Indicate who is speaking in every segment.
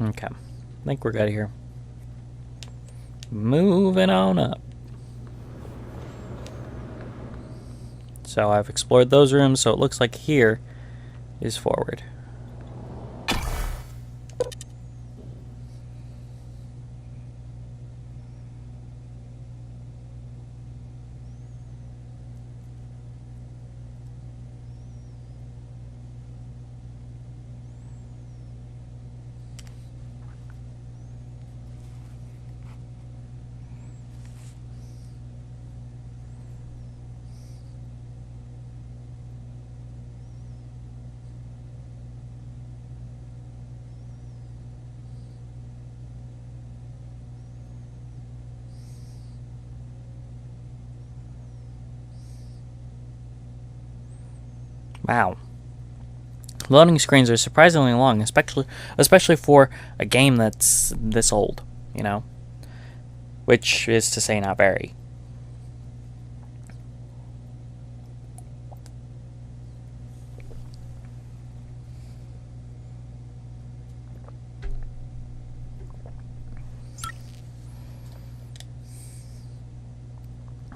Speaker 1: Okay. I think we're good here. Moving on up. So I've explored those rooms, so it looks like here is forward. Wow. Loading screens are surprisingly long, especially for a game that's this old, you know? Which is to say not very.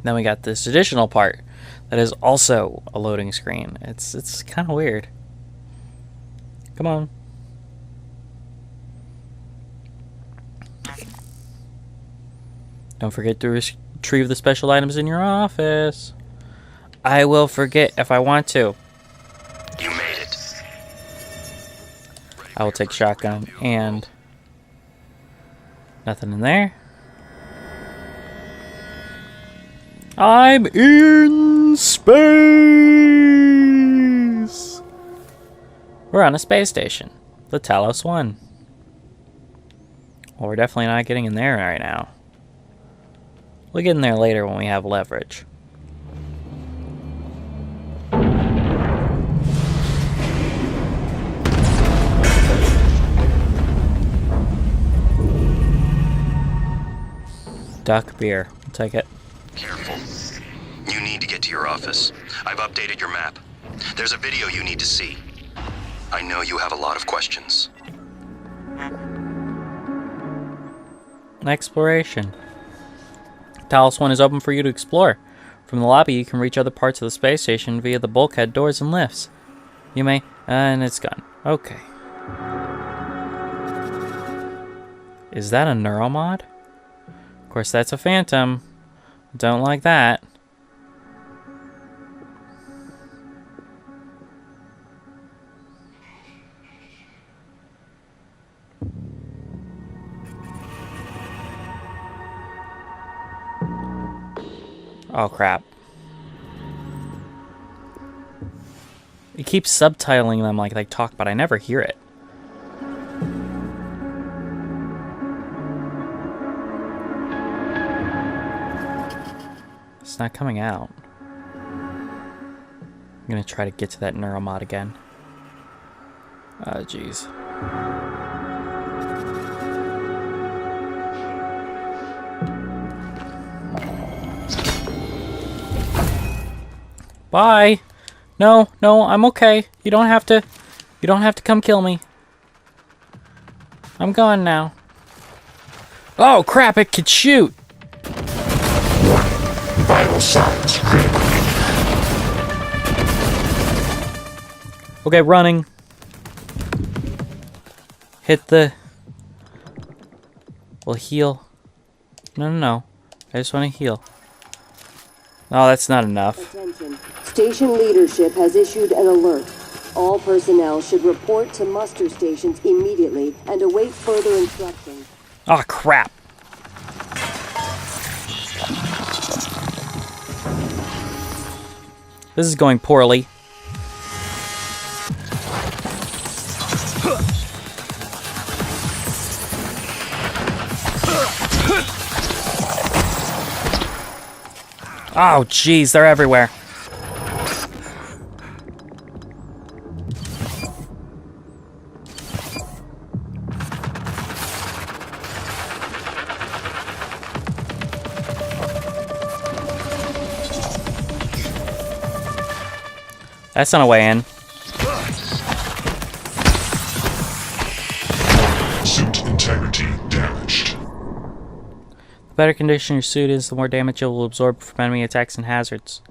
Speaker 1: Then we got this additional part that is also a loading screen. It's kind of weird. Come on. Don't forget to retrieve the special items in your office. I will forget if I want to.
Speaker 2: You made it.
Speaker 1: I will take shotgun and nothing in there. I'm in space! We're on a space station. The Talos 1. Well, we're definitely not getting in there right now. We'll get in there later when we have leverage. Duck beer. I'll take it.
Speaker 2: Careful. You need to get to your office. I've updated your map. There's a video you need to see. I know you have a lot of questions.
Speaker 1: Exploration. Talos 1 is open for you to explore. From the lobby, you can reach other parts of the space station via the bulkhead doors and lifts. You may... and it's gone. Okay. Is that a neuromod? Of course, that's a phantom. Don't like that. Oh, crap. It keeps subtitling them like they talk, but I never hear it. It's not coming out. I'm gonna try to get to that neuromod again. Oh, jeez. Bye. No, I'm okay. You don't have to come kill me. I'm gone now. Oh crap, it could shoot.
Speaker 3: Vital signs critical.
Speaker 1: Okay, running. Hit the... We'll heal. No. I just want to heal. Oh, that's not enough.
Speaker 4: Attention. Station leadership has issued an alert. All personnel should report to muster stations immediately and await further instructions.
Speaker 1: Oh, crap. This is going poorly. Oh, jeez, they're everywhere. That's not a way in.
Speaker 3: Suit
Speaker 1: The better condition your suit is, the more damage it will absorb from enemy attacks and hazards.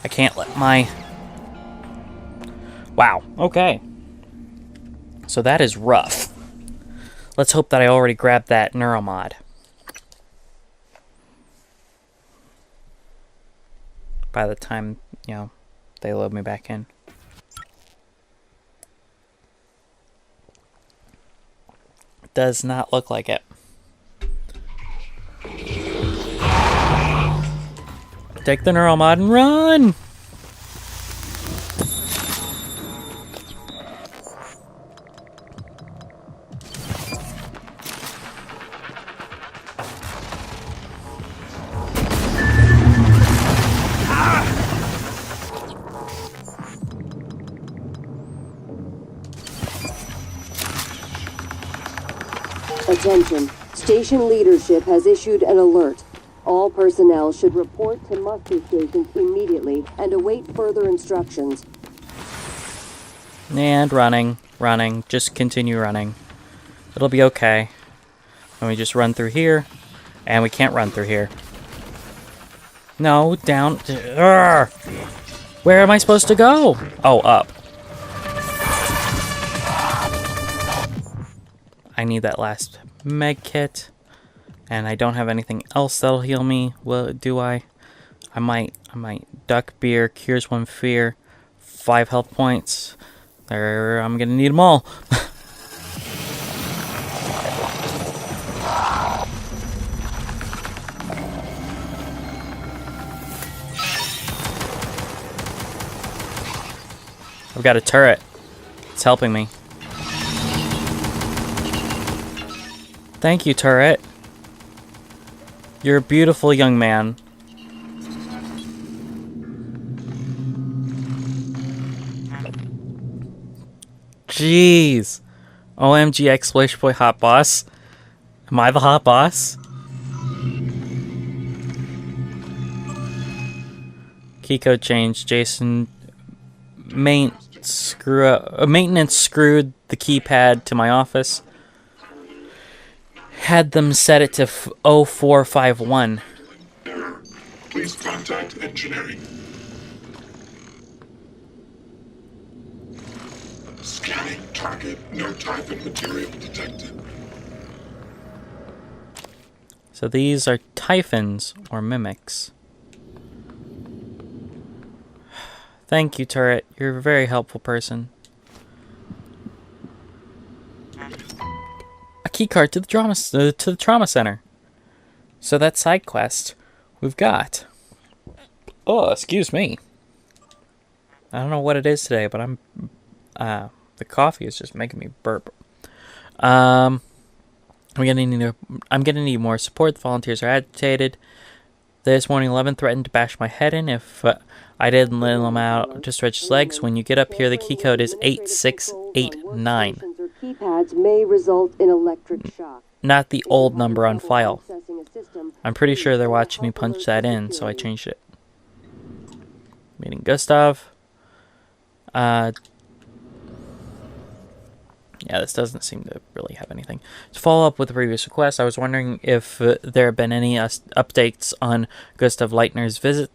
Speaker 1: I can't let my... Wow, okay. So that is rough. Let's hope that I already grabbed that neuromod. By the time, you know, they load me back in. Does not look like it. Take the neuromod and run!
Speaker 4: Attention. Station leadership has issued an alert. All personnel should report to muster stations immediately and await further instructions.
Speaker 1: And running. Just continue running. It'll be okay. And we just run through here. And we can't run through here. No, down. Urgh. Where am I supposed to go? Oh, up. I need that last med kit. And I don't have anything else that'll heal me. Well, do I? I might. Duck beer cures one fear. 5 health points. There, I'm gonna need them all. I've got a turret. It's helping me. Thank you, turret. You're a beautiful young man. Jeez. OMG Exploration Boy Hot Boss. Am I the hot boss? Keycode change. Jason maintenance screwed the keypad to my office. Had them set it to 0451.
Speaker 3: Error. Please contact engineering. Scanning target. No type of material detected.
Speaker 1: So these are typhons or mimics. Thank you, turret. You're a very helpful person. A keycard to the trauma center. So that side quest we've got. Oh, excuse me. I don't know what it is today, but I'm the coffee is just making me burp. I'm gonna need more support. The volunteers are agitated. This morning, 11 threatened to bash my head in if I didn't let him out to stretch his legs. When you get up here, the key code is 8689.
Speaker 4: Keypads may result in electric shock.
Speaker 1: Not the old number on file. I'm pretty sure they're watching me punch that in, so I changed it. Meeting Gustav. Yeah, this doesn't seem to really have anything. To follow up with the previous request, I was wondering if there have been any updates on Gustav Leitner's visit.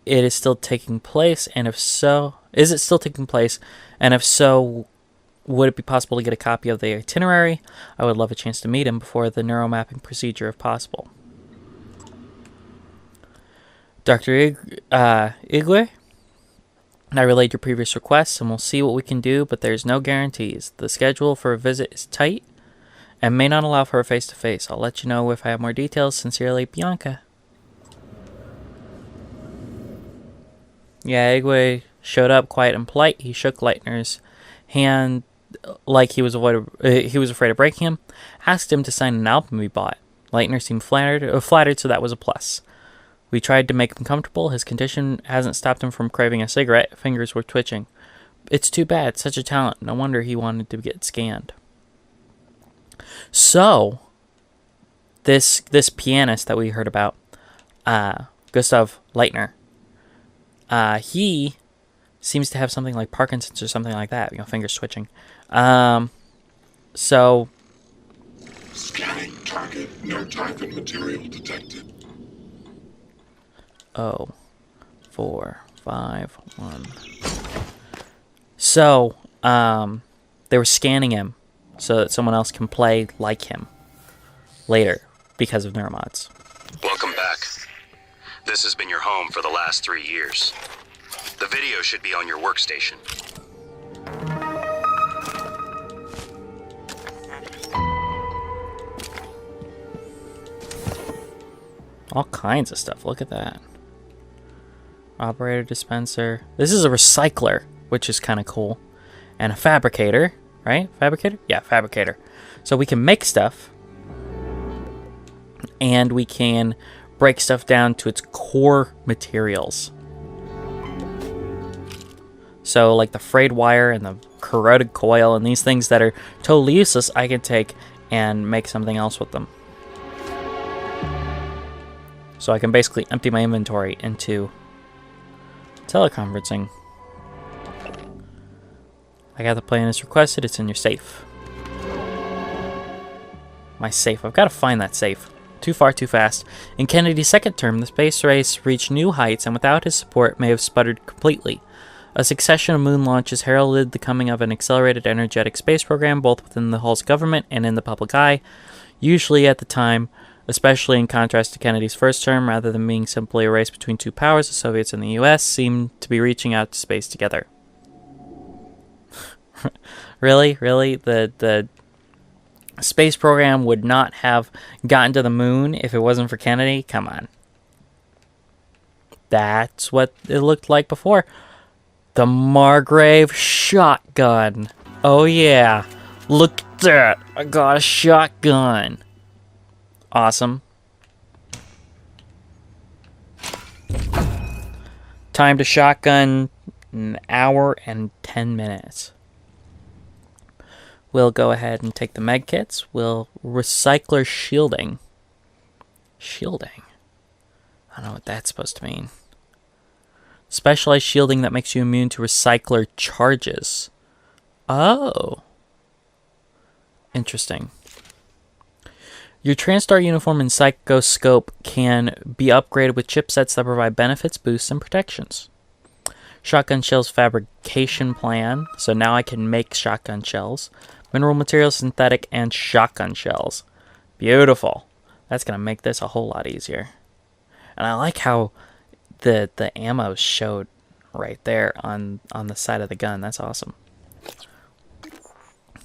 Speaker 1: It is still taking place, and if so, is it still taking place? And if so, would it be possible to get a copy of the itinerary? I would love a chance to meet him before the neuromapping procedure, if possible. Dr. Igwe? I relayed your previous requests, and we'll see what we can do, but there's no guarantees. The schedule for a visit is tight, and may not allow for a face-to-face. I'll let you know if I have more details. Sincerely, Bianca. Yeah, Igwe showed up quiet and polite. He shook Leitner's hand like he was afraid of breaking him. Asked him to sign an album we bought. Leitner seemed flattered, so that was a plus. We tried to make him comfortable. His condition hasn't stopped him from craving a cigarette. Fingers were twitching. It's too bad. Such a talent. No wonder he wanted to get scanned. So, this pianist that we heard about, Gustav Leitner, he seems to have something like Parkinson's or something like that. Finger switching. So.
Speaker 3: Scanning target. No type and material detected.
Speaker 1: 451. So, they were scanning him so that someone else can play like him later because of neuromods.
Speaker 2: Welcome back. This has been your home for the last 3 years. The video should be on your workstation.
Speaker 1: All kinds of stuff. Look at that. Operator dispenser. This is a recycler, which is kind of cool. And a fabricator, right? Fabricator? Yeah, fabricator. So we can make stuff. And we can break stuff down to its core materials. So like the frayed wire and the corroded coil and these things that are totally useless, I can take and make something else with them. So I can basically empty my inventory into teleconferencing. I got the plan as requested. It's in your safe. My safe. I've got to find that safe. Too far, too fast. In Kennedy's second term, the space race reached new heights, and without his support, may have sputtered completely. A succession of moon launches heralded the coming of an accelerated energetic space program, both within the Hull's government and in the public eye. Usually at the time, especially in contrast to Kennedy's first term, rather than being simply a race between two powers, the Soviets and the US seemed to be reaching out to space together. Really? The space program would not have gotten to the moon if it wasn't for Kennedy? Come on. That's what it looked like before. The Margrave shotgun. Oh yeah. Look at that. I got a shotgun. Awesome. Time to shotgun, an hour and 10 minutes. We'll go ahead and take the med kits. We'll recycler shielding. Shielding? I don't know what that's supposed to mean. Specialized shielding that makes you immune to recycler charges. Oh. Interesting. Your TranStar uniform and psychoscope can be upgraded with chipsets that provide benefits, boosts, and protections. Shotgun shells fabrication plan. So now I can make shotgun shells. Mineral materials, synthetic, and shotgun shells. Beautiful. That's going to make this a whole lot easier. And I like how the ammo showed right there on the side of the gun. That's awesome.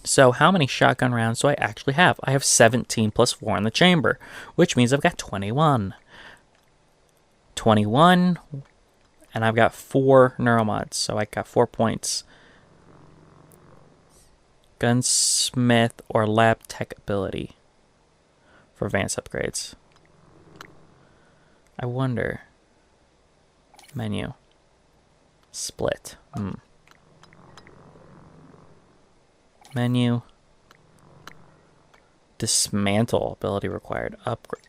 Speaker 1: So how many shotgun rounds do I actually have? I have 17 plus 4 in the chamber, which means I've got 21. 21, and I've got 4 neuromods, so I got 4 points. Gunsmith or lab tech ability for advanced upgrades. I wonder. Menu. Split. Menu. Dismantle ability required.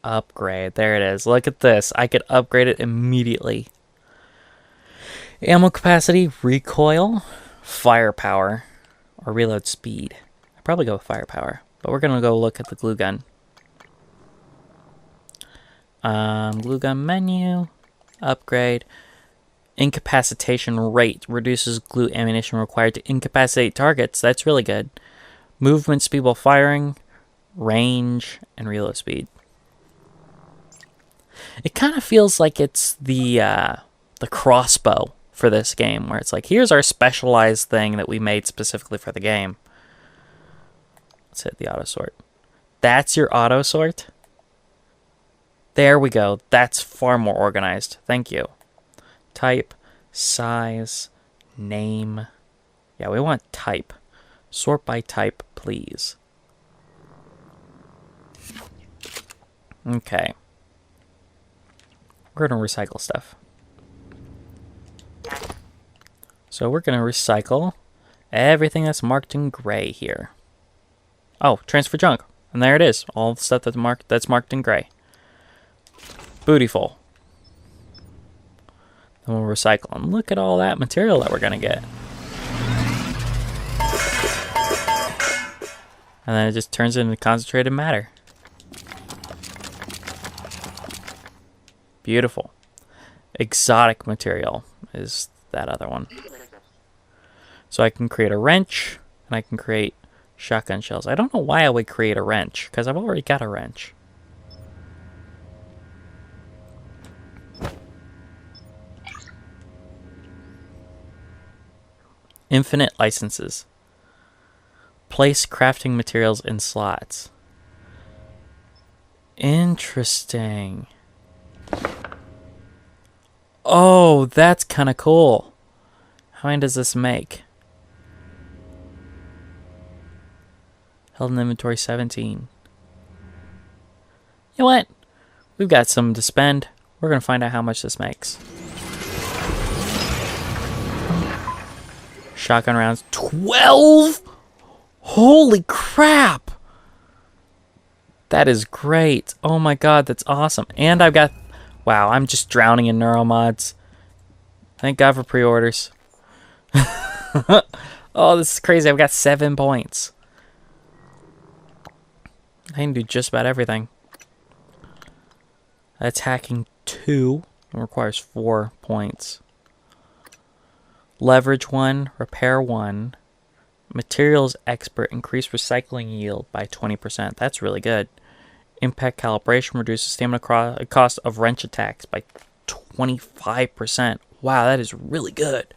Speaker 1: Upgrade. There it is. Look at this. I could upgrade it immediately. Ammo capacity, recoil, firepower, or reload speed. I'd probably go with firepower, but we're going to go look at the glue gun. Glue gun menu. Upgrade. Incapacitation rate reduces glue ammunition required to incapacitate targets. That's really good. Movement speed while firing, range, and reload speed. It kind of feels like it's the crossbow for this game, where it's like, here's our specialized thing that we made specifically for the game. Let's hit the auto sort. That's your auto sort? There we go. That's far more organized. Thank you. Type, size, name. Yeah, we want type. Sort by type, please. Okay. We're going to recycle stuff. So we're going to recycle everything that's marked in gray here. Oh, transfer junk. And there it is. All the stuff that's marked in gray. Bootyful. Then we'll recycle. And look at all that material that we're going to get. And then it just turns into concentrated matter. Beautiful. Exotic material is that other one. So I can create a wrench, and I can create shotgun shells. I don't know why I would create a wrench, because I've already got a wrench. Infinite licenses. Place crafting materials in slots. Interesting. Oh, that's kind of cool. How many does this make? Held in inventory 17. You know what? We've got some to spend. We're going to find out how much this makes. Shotgun rounds. 12? Holy crap! That is great. Oh my god, that's awesome. And I've got... Wow, I'm just drowning in neuromods. Thank God for pre-orders. Oh, this is crazy. I've got 7 points. I can do just about everything. Attacking 2 requires 4 points. Leverage 1, repair 1. Materials expert, increase recycling yield by 20%. That's really good. Impact calibration reduces stamina cost of wrench attacks by 25%. Wow, that is really good.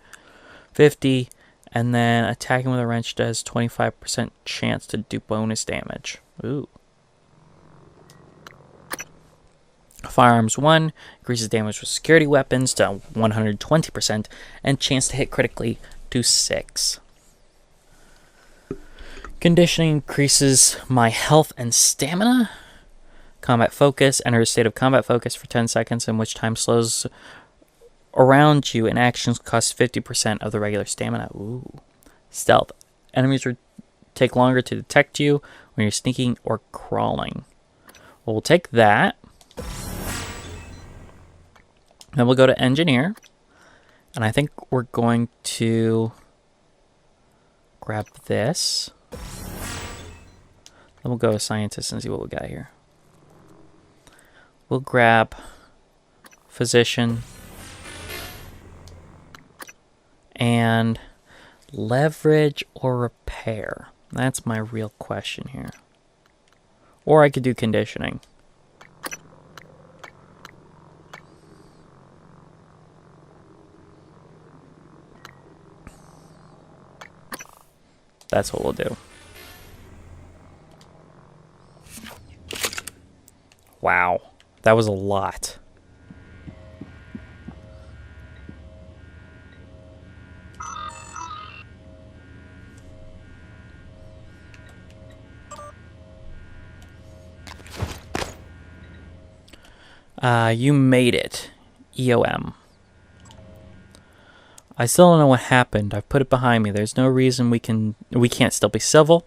Speaker 1: 50, and then attacking with a wrench does 25% chance to do bonus damage. Ooh. Firearms 1 increases damage with security weapons to 120% and chance to hit critically to 6. Conditioning increases my health and stamina. Combat focus. Enter a state of combat focus for 10 seconds, in which time slows around you and actions cost 50% of the regular stamina. Ooh. Stealth. Enemies take longer to detect you when you're sneaking or crawling. Well, we'll take that. Then we'll go to engineer. And I think we're going to grab this. Then we'll go to scientist and see what we got here. We'll grab physician and leverage or repair. That's my real question here. Or I could do conditioning. That's what we'll do. Wow. That was a lot. You made it. EOM. I still don't know what happened. I've put it behind me. There's no reason we can't still be civil.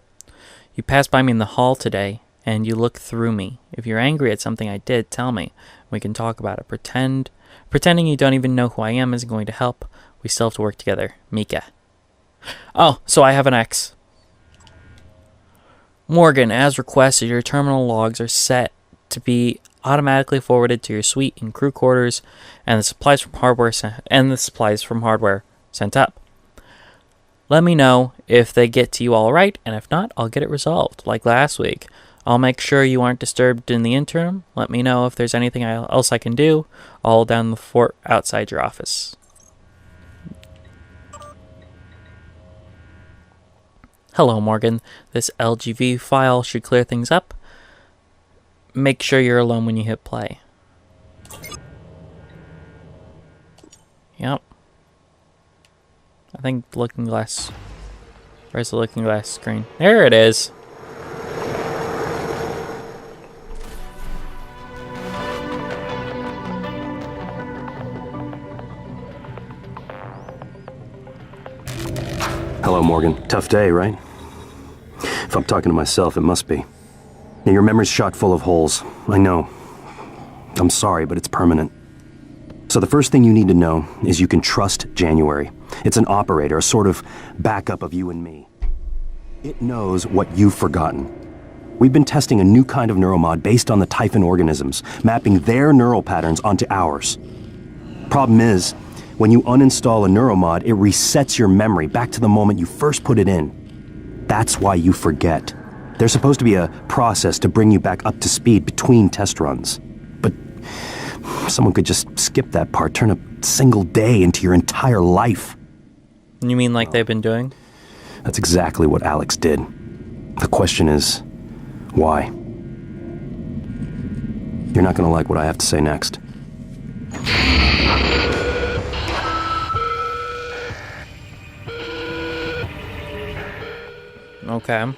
Speaker 1: You passed by me in the hall today, and you looked through me. If you're angry at something I did, tell me. We can talk about it. Pretending you don't even know who I am isn't going to help. We still have to work together. Mika. Oh, so I have an ex. Morgan, as requested, your terminal logs are set to be automatically forwarded to your suite and crew quarters, and the supplies from hardware sent up. Let me know if they get to you all right, and if not, I'll get it resolved, like last week. I'll make sure you aren't disturbed in the interim. Let me know if there's anything else I can do. All down the fort outside your office. Hello, Morgan. This LGV file should clear things up. Make sure you're alone when you hit play. Yep. I think the looking glass... Where's the looking glass screen? There it is.
Speaker 2: Hello, Morgan. Tough day, right? If I'm talking to myself, it must be.
Speaker 5: Now, your memory's shot full of holes. I know. I'm sorry, but it's permanent. So the first thing you need to know is you can trust January. It's an operator, a sort of backup of you and me. It knows what you've forgotten. We've been testing a new kind of neuromod based on the Typhon organisms, mapping their neural patterns onto ours. Problem is, when you uninstall a neuromod, it resets your memory back to the moment you first put it in. That's why you forget. There's supposed to be a process to bring you back up to speed between test runs. But someone could just skip that part, turn a single day into your entire life.
Speaker 1: You mean like they've been doing?
Speaker 5: That's exactly what Alex did. The question is, why? You're not gonna like what I have to say next.
Speaker 1: Okay.
Speaker 3: I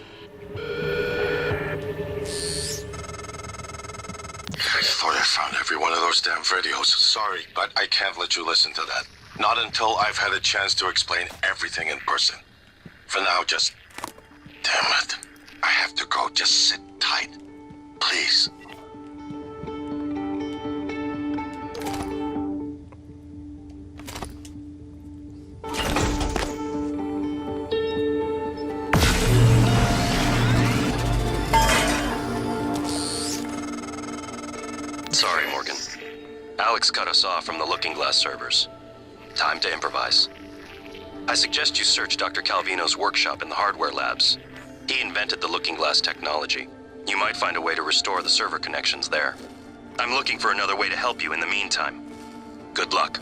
Speaker 3: thought I found every one of those damn videos. Sorry, but I can't let you listen to that. Not until I've had a chance to explain everything in person. For now, just... Damn it. I have to go. Just sit tight. Please.
Speaker 2: Sorry, Morgan. Alex cut us off from the Looking Glass servers. Time to improvise. I suggest you search Dr. Calvino's workshop in the hardware labs. He invented the Looking Glass technology. You might find a way to restore the server connections there. I'm looking for another way to help you in the meantime. Good luck.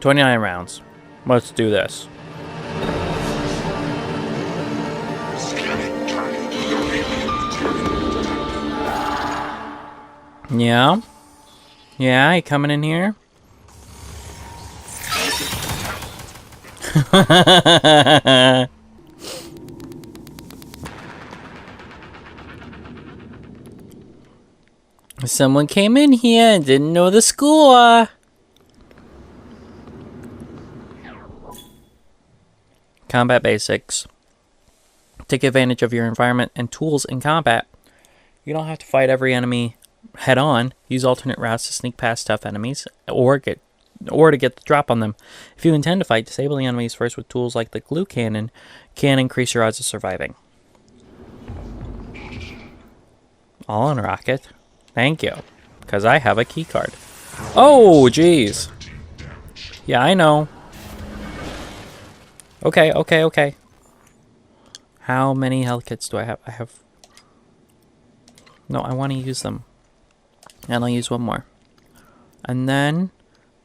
Speaker 1: 29 rounds. Let's do this.
Speaker 3: Scanning target. No alien material detected.
Speaker 1: Yeah? Yeah, you coming in here? Someone came in here and didn't know the score. Combat basics. Take advantage of your environment and tools in combat. You don't have to fight every enemy head on. Use alternate routes to sneak past tough enemies or to get the drop on them. If you intend to fight, disabling enemies first with tools like the glue cannon can increase your odds of surviving. All on rocket. Thank you. Because I have a key card. Oh, jeez. Yeah, I know. Okay. How many health kits do I have? I have... No, I want to use them. And I'll use one more. And then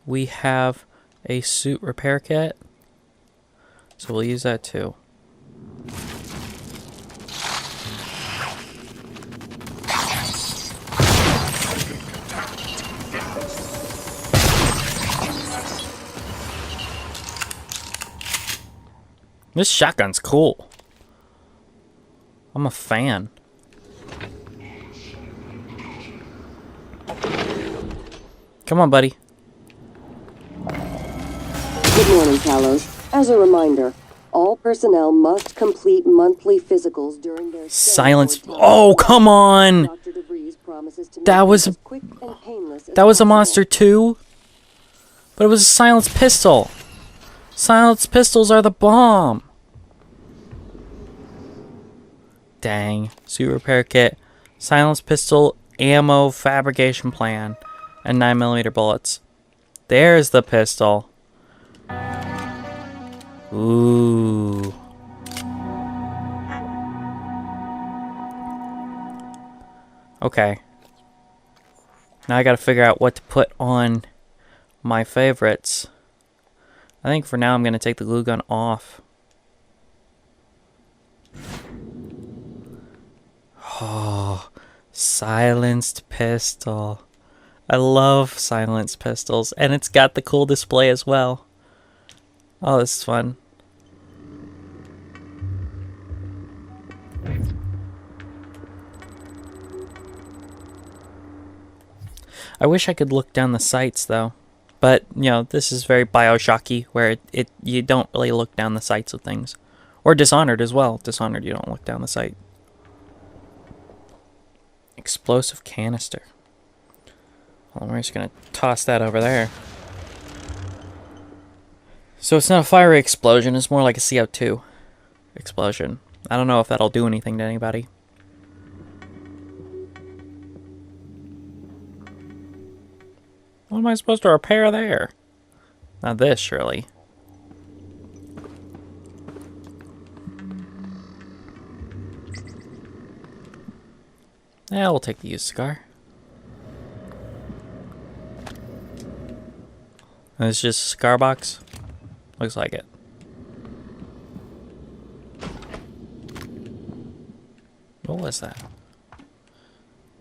Speaker 1: we have a suit repair kit. So we'll use that too. This shotgun's cool. I'm a fan. Come on, buddy.
Speaker 4: Good morning, Talos. As a reminder, all personnel must complete monthly physicals during their stay
Speaker 1: Silence.
Speaker 4: aboard
Speaker 1: Oh, come on.
Speaker 4: Dr. DeVries promises to
Speaker 1: That
Speaker 4: make
Speaker 1: was
Speaker 4: it as quick and painless as
Speaker 1: That was a
Speaker 4: possible.
Speaker 1: monster too. But it was a silenced pistol. Silenced pistols are the bomb. Dang. Suit repair kit. Silenced pistol ammo fabrication plan. And 9mm bullets. There's the pistol. Ooh. Okay. Now I gotta figure out what to put on my favorites. I think for now I'm gonna take the glue gun off. Oh, silenced pistol. I love silenced pistols, and it's got the cool display as well. Oh, this is fun. I wish I could look down the sights though. But, you know, this is very Bioshocky, where you don't really look down the sights of things. Or Dishonored as well. Dishonored, you don't look down the sight. Explosive canister. Well, we're just going to toss that over there. So it's not a fiery explosion, it's more like a CO2 explosion. I don't know if that'll do anything to anybody. What am I supposed to repair there? Not this, surely. Yeah, we'll take the used cigar. And it's just a cigar box? Looks like it. What was that?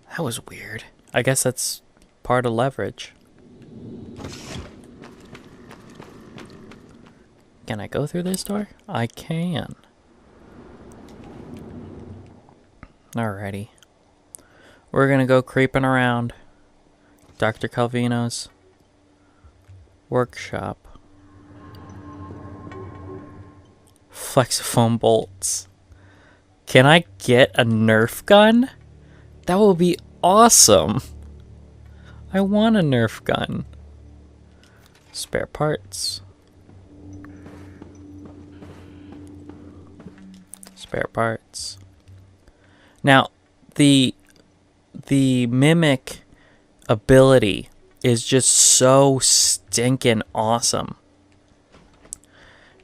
Speaker 1: That was weird. I guess that's part of leverage. Can I go through this door? I can. Alrighty. We're gonna go creeping around Dr. Calvino's workshop. Flexifoam bolts. Can I get a Nerf gun? That would be awesome. I want a Nerf gun. Spare parts. Spare parts. Now, the mimic ability is just so stinking awesome.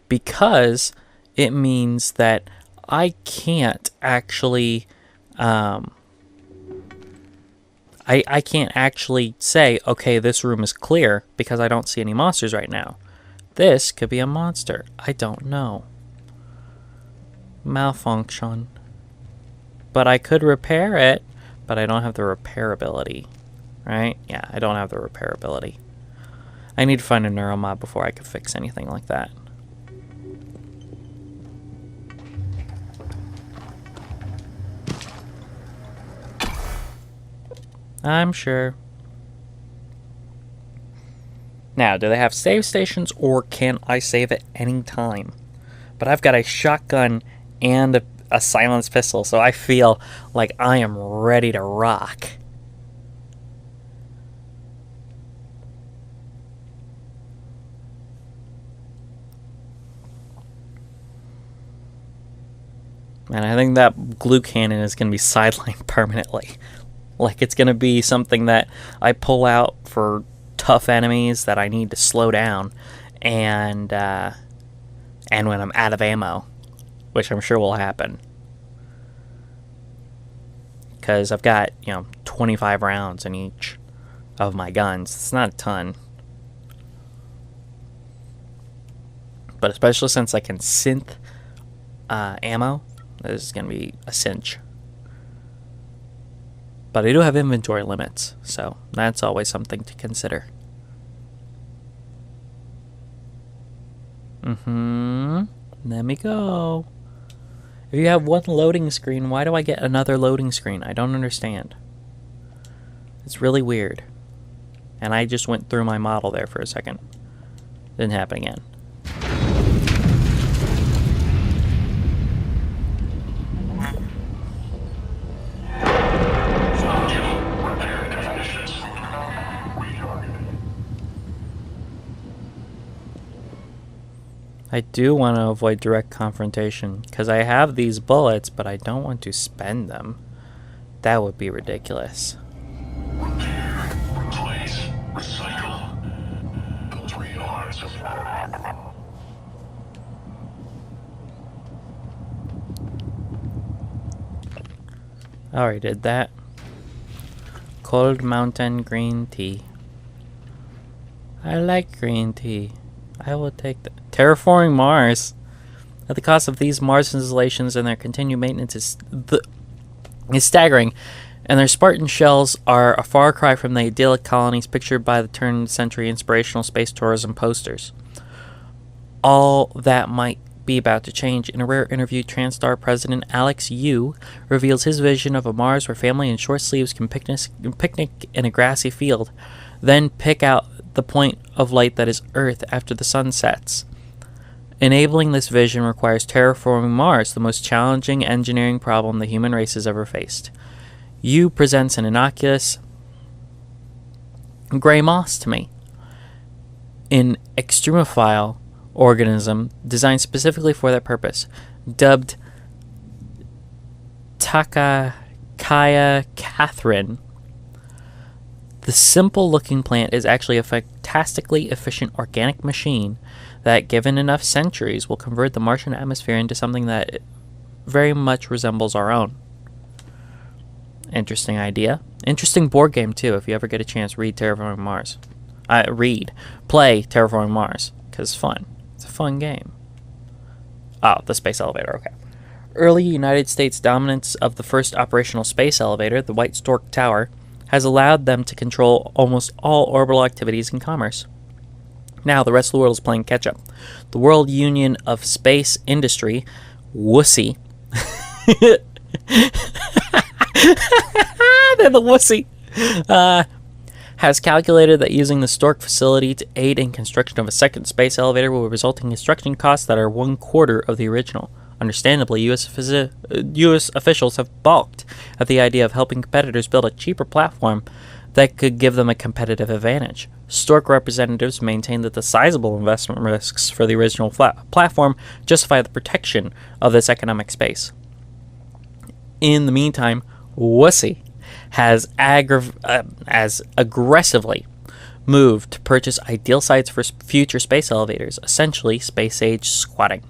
Speaker 1: Because it means that I can't actually I can't actually say, okay, this room is clear because I don't see any monsters right now. This could be a monster. I don't know. Malfunction. But I could repair it, but I don't have the repairability. Right? Yeah, I don't have the repairability. I need to find a neuromob before I can fix anything like that. I'm sure. Now, do they have save stations or can I save at any time? But I've got a shotgun and a silenced pistol, so I feel like I am ready to rock. And I think that glue cannon is going to be sidelined permanently. Like it's going to be something that I pull out for tough enemies that I need to slow down, and when I'm out of ammo, which I'm sure will happen. Because I've got, 25 rounds in each of my guns. It's not a ton. But especially since I can synth ammo, this is going to be a cinch. But I do have inventory limits, so that's always something to consider. Let me go. If you have one loading screen, why do I get another loading screen? I don't understand. It's really weird. And I just went through my model there for a second. Didn't happen again. I do want to avoid direct confrontation, because I have these bullets, but I don't want to spend them. That would be ridiculous.
Speaker 3: Repair, replace, recycle. The 3 R's of
Speaker 1: I already did that. Cold Mountain green tea. I like green tea. I will take that. Terraforming Mars. At the cost of these Mars installations and their continued maintenance is staggering, and their Spartan shells are a far cry from the idyllic colonies pictured by the turn-of-the-century inspirational space tourism posters. All that might be about to change. In a rare interview, TranStar President Alex Yu reveals his vision of a Mars where family in short sleeves can picnic in a grassy field, then pick out the point of light that is Earth after the sun sets. Enabling this vision requires terraforming Mars, the most challenging engineering problem the human race has ever faced. You presents an innocuous gray moss to me, an extremophile organism designed specifically for that purpose, dubbed Takakaya Catherine. The simple-looking plant is actually a fantastically efficient organic machine that, given enough centuries, will convert the Martian atmosphere into something that very much resembles our own. Interesting idea. Interesting board game, too. If you ever get a chance, play Terraforming Mars, because it's fun. It's a fun game. Oh, the space elevator, okay. Early United States dominance of the first operational space elevator, the White Stork Tower, has allowed them to control almost all orbital activities and commerce. Now, the rest of the world is playing catch-up. The World Union of Space Industry, WUSI, they're the WUSI, has calculated that using the Stork facility to aid in construction of a second space elevator will result in construction costs that are 1/4 of the original. Understandably, U.S. officials have balked at the idea of helping competitors build a cheaper platform that could give them a competitive advantage. Stork representatives maintain that the sizable investment risks for the original platform justify the protection of this economic space. In the meantime, WUSI has aggressively moved to purchase ideal sites for future space elevators, essentially space-age squatting.